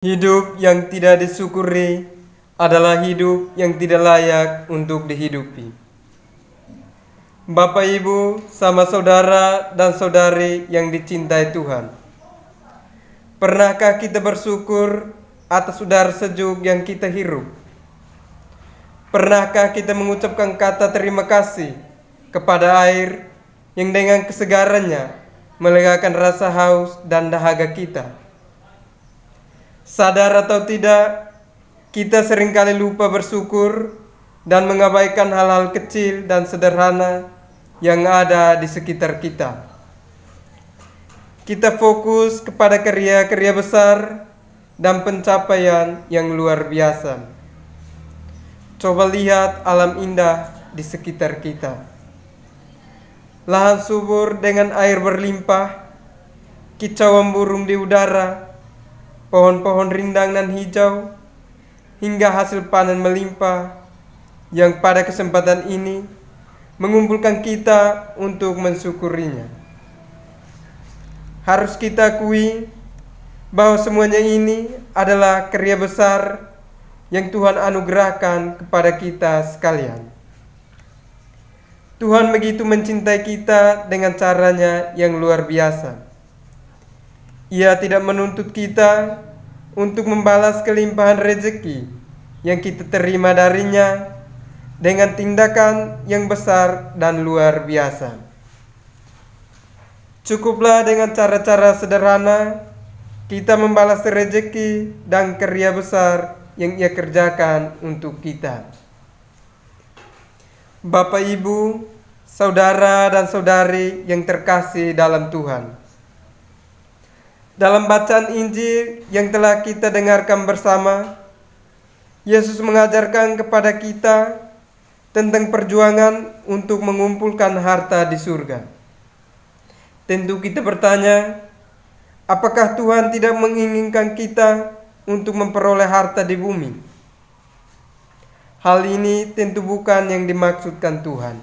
Hidup yang tidak disyukuri adalah hidup yang tidak layak untuk dihidupi. Bapak, Ibu, sama saudara dan saudari yang dicintai Tuhan. Pernahkah kita bersyukur atas udara sejuk yang kita hirup? Pernahkah kita mengucapkan kata terima kasih kepada air yang dengan kesegarannya melegakan rasa haus dan dahaga kita? Sadar atau tidak, kita seringkali lupa bersyukur dan mengabaikan hal-hal kecil dan sederhana yang ada di sekitar kita. Kita fokus kepada karya-karya besar dan pencapaian yang luar biasa. Coba lihat alam indah di sekitar kita. Lahan subur dengan air berlimpah, kicauan burung di udara, pohon-pohon rindang dan hijau, hingga hasil panen melimpah yang pada kesempatan ini mengumpulkan kita untuk mensyukurinya. Harus kita akui bahwa semuanya ini adalah karya besar yang Tuhan anugerahkan kepada kita sekalian. Tuhan begitu mencintai kita dengan caranya yang luar biasa. Ia tidak menuntut kita untuk membalas kelimpahan rezeki yang kita terima darinya dengan tindakan yang besar dan luar biasa. Cukuplah dengan cara-cara sederhana kita membalas rezeki dan karya besar yang Ia kerjakan untuk kita. Bapak, Ibu, saudara dan saudari yang terkasih dalam Tuhan. Dalam bacaan Injil yang telah kita dengarkan bersama, Yesus mengajarkan kepada kita tentang perjuangan untuk mengumpulkan harta di surga. Tentu kita bertanya, apakah Tuhan tidak menginginkan kita untuk memperoleh harta di bumi? Hal ini tentu bukan yang dimaksudkan Tuhan.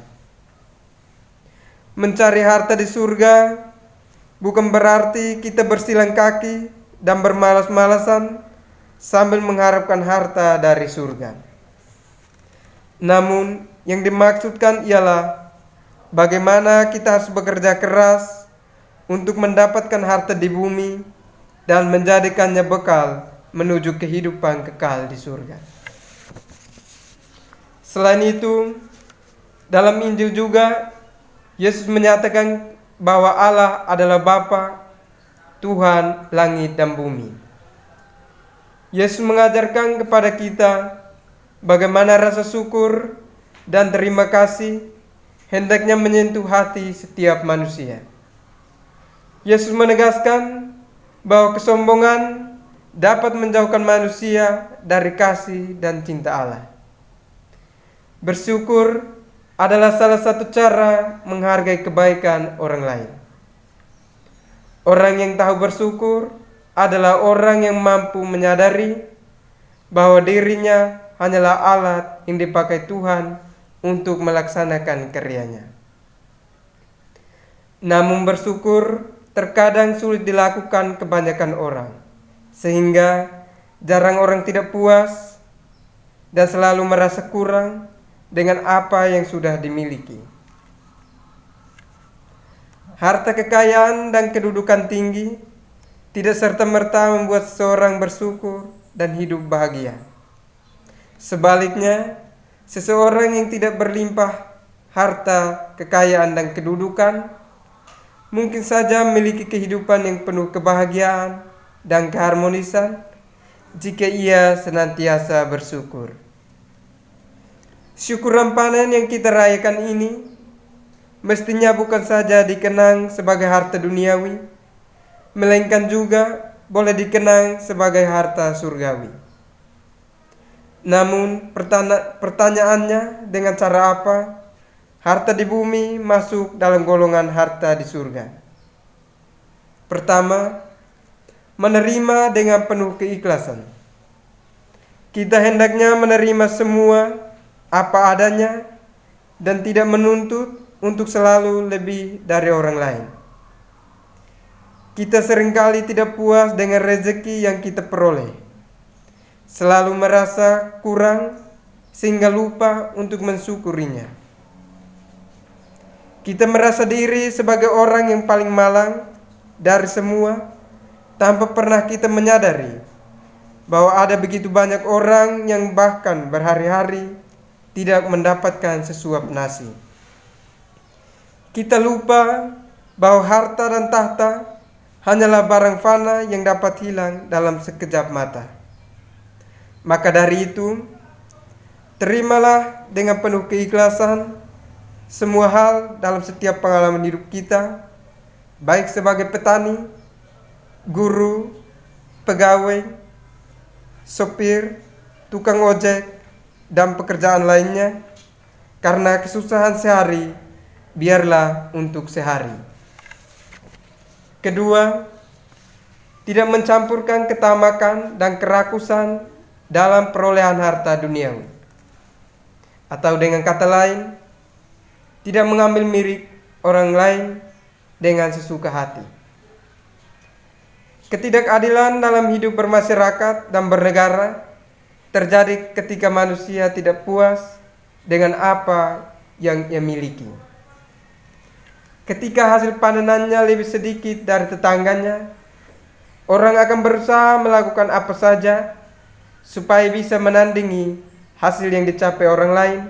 Mencari harta di surga bukan berarti kita bersilang kaki dan bermalas-malasan sambil mengharapkan harta dari surga. Namun yang dimaksudkan ialah bagaimana kita harus bekerja keras untuk mendapatkan harta di bumi dan menjadikannya bekal menuju kehidupan kekal di surga. Selain itu, dalam Injil juga Yesus menyatakan bahwa Allah adalah Bapa, Tuhan langit dan bumi. Yesus mengajarkan kepada kita bagaimana rasa syukur dan terima kasih hendaknya menyentuh hati setiap manusia. Yesus menegaskan bahwa kesombongan dapat menjauhkan manusia dari kasih dan cinta Allah. Bersyukur adalah salah satu cara menghargai kebaikan orang lain. Orang yang tahu bersyukur adalah orang yang mampu menyadari bahwa dirinya hanyalah alat yang dipakai Tuhan untuk melaksanakan karyanya. Namun bersyukur terkadang sulit dilakukan kebanyakan orang, sehingga jarang orang tidak puas dan selalu merasa kurang dengan apa yang sudah dimiliki. Harta kekayaan dan kedudukan tinggi tidak serta-merta membuat seseorang bersyukur dan hidup bahagia. Sebaliknya, seseorang yang tidak berlimpah harta, kekayaan, dan kedudukan mungkin saja memiliki kehidupan yang penuh kebahagiaan dan keharmonisan jika ia senantiasa bersyukur. Syukuran panen yang kita rayakan ini mestinya bukan saja dikenang sebagai harta duniawi, melainkan juga boleh dikenang sebagai harta surgawi. Namun pertanyaannya, dengan cara apa harta di bumi masuk dalam golongan harta di surga? Pertama, menerima dengan penuh keikhlasan. Kita hendaknya menerima semua apa adanya dan tidak menuntut untuk selalu lebih dari orang lain. Kita seringkali tidak puas dengan rezeki yang kita peroleh, selalu merasa kurang sehingga lupa untuk mensyukurinya. Kita merasa diri sebagai orang yang paling malang dari semua, tanpa pernah kita menyadari bahwa ada begitu banyak orang yang bahkan berhari-hari tidak mendapatkan sesuap nasi. Kita lupa bahwa harta dan tahta hanyalah barang fana yang dapat hilang dalam sekejap mata. Maka dari itu, terimalah dengan penuh keikhlasan semua hal dalam setiap pengalaman hidup kita, baik sebagai petani, guru, pegawai, sopir, tukang ojek, dan pekerjaan lainnya, karena kesusahan sehari, biarlah untuk sehari. Kedua, tidak mencampurkan ketamakan dan kerakusan dalam perolehan harta duniawi. Atau dengan kata lain, tidak mengambil milik orang lain dengan sesuka hati. Ketidakadilan dalam hidup bermasyarakat dan bernegara terjadi ketika manusia tidak puas dengan apa yang ia miliki. Ketika hasil panenannya lebih sedikit dari tetangganya, orang akan berusaha melakukan apa saja supaya bisa menandingi hasil yang dicapai orang lain,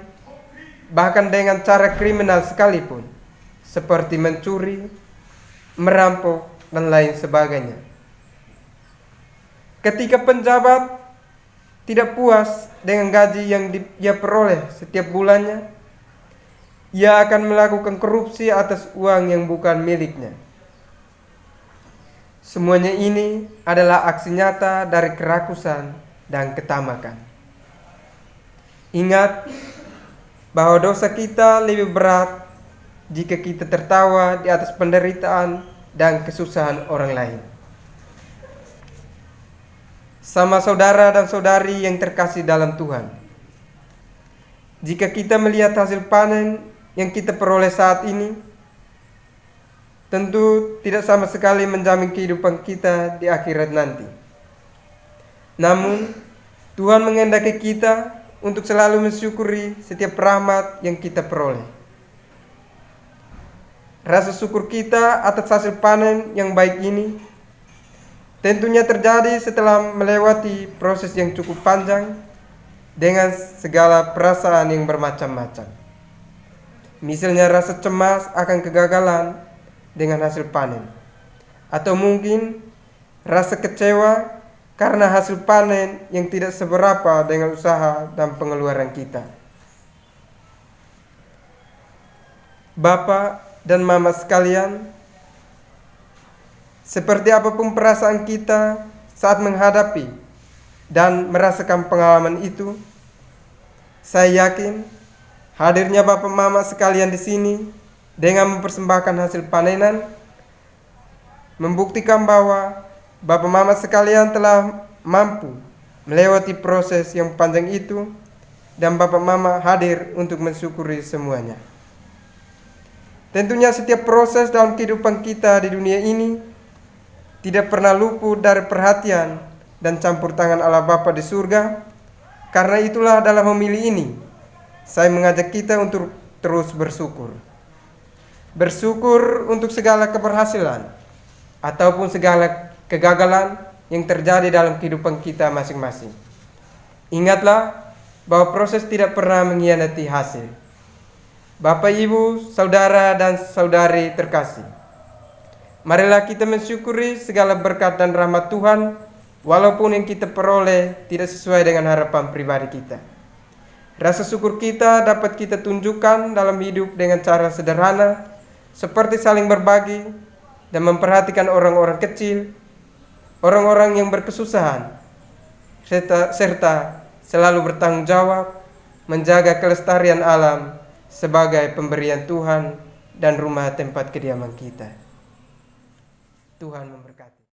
bahkan dengan cara kriminal sekalipun, seperti mencuri, merampok, dan lain sebagainya. Ketika penjabat tidak puas dengan gaji yang ia peroleh setiap bulannya, ia akan melakukan korupsi atas uang yang bukan miliknya. Semuanya ini adalah aksi nyata dari kerakusan dan ketamakan. Ingat bahwa dosa kita lebih berat jika kita tertawa di atas penderitaan dan kesusahan orang lain. Sama saudara dan saudari yang terkasih dalam Tuhan, jika kita melihat hasil panen yang kita peroleh saat ini, tentu tidak sama sekali menjamin kehidupan kita di akhirat nanti. Namun, Tuhan menghendaki kita untuk selalu mensyukuri setiap rahmat yang kita peroleh. Rasa syukur kita atas hasil panen yang baik ini tentunya terjadi setelah melewati proses yang cukup panjang dengan segala perasaan yang bermacam-macam. Misalnya rasa cemas akan kegagalan dengan hasil panen, atau mungkin rasa kecewa karena hasil panen yang tidak seberapa dengan usaha dan pengeluaran kita. Bapak dan Mama sekalian, seperti apapun perasaan kita saat menghadapi dan merasakan pengalaman itu, saya yakin hadirnya Bapak Mama sekalian di sini dengan mempersembahkan hasil panenan membuktikan bahwa Bapak Mama sekalian telah mampu melewati proses yang panjang itu, dan Bapak Mama hadir untuk mensyukuri semuanya. Tentunya setiap proses dalam kehidupan kita di dunia ini tidak pernah luput dari perhatian dan campur tangan Allah Bapa di surga. Karena itulah dalam homili ini saya mengajak kita untuk terus bersyukur. Bersyukur untuk segala keberhasilan ataupun segala kegagalan yang terjadi dalam kehidupan kita masing-masing. Ingatlah bahwa proses tidak pernah mengkhianati hasil. Bapak, Ibu, saudara dan saudari terkasih, marilah kita mensyukuri segala berkat dan rahmat Tuhan, walaupun yang kita peroleh tidak sesuai dengan harapan pribadi kita. Rasa syukur kita dapat kita tunjukkan dalam hidup dengan cara sederhana, seperti saling berbagi dan memperhatikan orang-orang kecil, orang-orang yang berkesusahan, serta selalu bertanggung jawab menjaga kelestarian alam sebagai pemberian Tuhan dan rumah tempat kediaman kita. Tuhan memberkati.